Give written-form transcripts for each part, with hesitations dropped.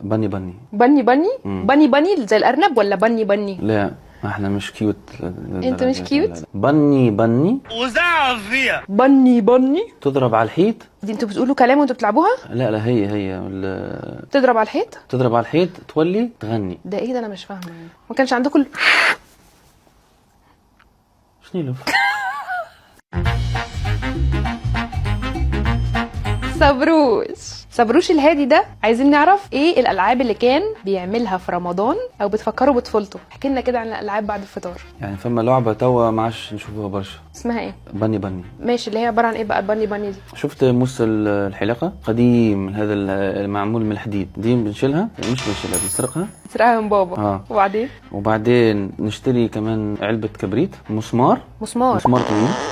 بني بني. بني زي الارنب ولا بني؟ لا احنا مش كيوت. انت مش كيوت. بني وزعف فيها. بني تضرب على الحيط. دي انتوا بتقولوا كلام وانتوا بتلعبوها؟ لا هي تضرب على الحيط. تضرب على الحيط تولي تغني. ده ايه ده؟ انا مش فاهمه يعني. ما كانش عندكم شنو صبروش الهادي ده؟ عايزين نعرف ايه الالعاب اللي كان بيعملها في رمضان او بتفكروا بطفولته. احكي لنا كده عن الالعاب بعد الفطار. يعني فما لعبه توا ما عادش نشوفوها برشا. اسمها ايه؟ بني. ماشي، اللي هي عباره عن ايه بقى بني دي؟ شفت موس الحلاقه قديم، هذا المعمول من الحديد، دي بنشيلها بنسرقها من بابا. وبعدين نشتري كمان علبه كبريت، مسمار طويل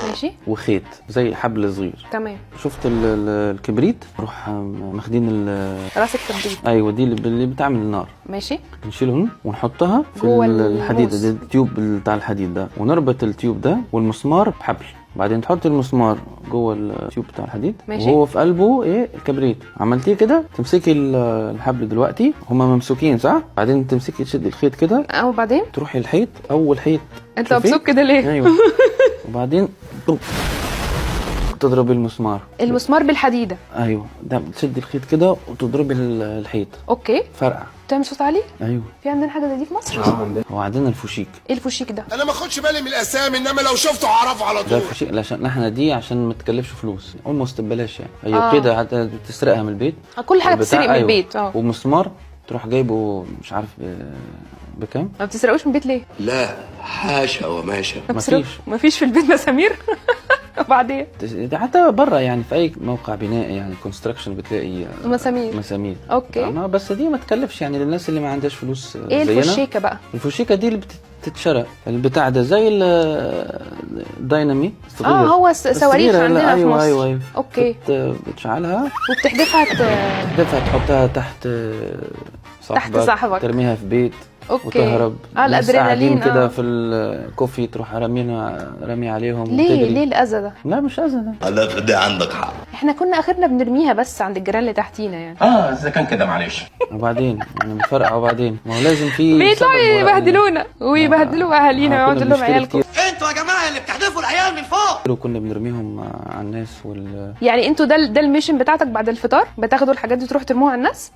ماشي، وخيط زي حبل صغير. تمام. شفت الكبريت، نروح ماخدين راس الكبريت. ايوه دي اللي بتعمل النار. ماشي، نشيلهم ونحطها في الحديد، التيوب بتاع الحديد ده، ونربط التيوب ده والمسمار بحبل. بعدين تحط المسمار جوه التيوب بتاع الحديد. ماشي. وهو في قلبه ايه الكبريت. عملتيه كده، تمسكي الحبل دلوقتي هما ممسوكين صح؟ بعدين تمسكي تشدي الخيط كده، وبعدين تروحي الحيط، اول حيط. انت مبسوط كده ليه؟ ايوه. وبعدين تضربي المسمار بالحديده. ايوه، ده بتشدي الخيط كده وتضربي الحيط. اوكي. فرقع. بتعمل صوت عالي؟ ايوه. في عندنا حاجه زي دي في مصر؟ وعندنا الفوشيك. ايه الفوشيك ده؟ انا ما اخدش بالي من الاسامي، انما لو شفته هعرفه على طول. ده الفوشيك عشان احنا دي عشان ما تكلفش فلوس، اولموست ببلاش يعني. هي كده حتى بتسرقها من البيت. كل حاجه بتسرق من البيت. ومسمار تروح جايبه مش عارف بكام. ما بتسرقوش من البيت ليه؟ لا حاشا وماشا. مفيش في البيت مسامير. وبعدين حتى بره يعني في اي موقع بنائي يعني كونستراكشن بتلاقي مسامير. اوكي. بس دي ما تكلفش يعني للناس اللي ما عندهاش فلوس. ايه الفوشيكه بقى؟ الفوشيكه دي اللي بتتشرى، البتاع ده زي الدايناميت صغير. هو صواريخ عندنا في مصر. ايوه. اوكي. بتشعلها وبتحدفها تحطها تحت صاحبك، ترميها في بيت. اوكي. وتهرب. الادرينالين كده في الكوفي تروح رمي عليهم. ليه الاذى ده؟ لا مش اذى ده. الله ده عندك حق. احنا كنا اخرنا بنرميها بس عند الجيران اللي تحتينا يعني. اذا كان كده معلش. وبعدين يعني بنفرقع. وبعدين ما هو لازم في بيطلعوا يبهدلونا ويبهدلوا اهالينا ويقعدوا لهم عيالكم. انتوا يا جماعه اللي بتحدفوا العيال من فوق. وكنا بنرميهم على الناس يعني انتوا ده الميشن بتاعتك بعد الفطار؟ بتاخدوا الحاجات دي تروح ترموها على الناس؟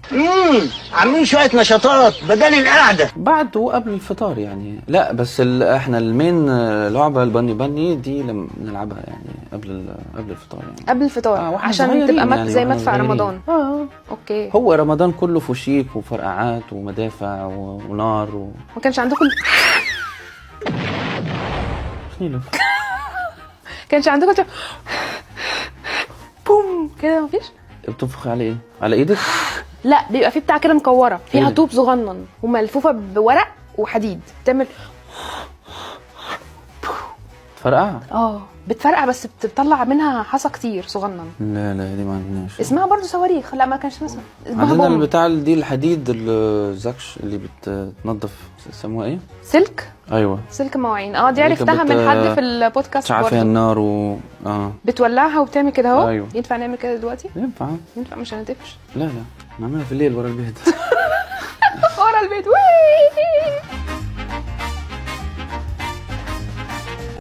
عاملين شويه نشاطات بدل القعده بعد وقبل الفطار يعني. لا بس احنا المين لعبه البني دي بنلعبها يعني قبل الفطار يعني. قبل الفطار عشان تبقى يعني زي مدفع رمضان. اوكي. هو رمضان كله فوشيك وفرقعات ومدافع ونار ما كانش عندكم كانش عندكم بوم كده؟ مفيش؟ بتنفخ على ايه؟ على ايدك؟ لا، بيبقى في بتاع كده مكوره فيها طوب صغنن وملفوفه بورق وحديد، تعمل فرقع. بتفرقع بس بتطلع منها حصى كتير صغنن. لا دي ما عندناش. اسمها برضو صواريخ. لا ما كانش اسمها. عندنا البتاع دي الحديد الزكش اللي بتنظف، يسموها ايه؟ سلك. ايوه سلك مواعين. دي عرفتها من حد في البودكاست برضو. فيها النار بتولعها وبتعمل كده اهو. أيوة. ينفع نعمل كده دلوقتي؟ ينفع مش هنتقفش. لا نعملها في الليل ورا البيت. ورا البيت.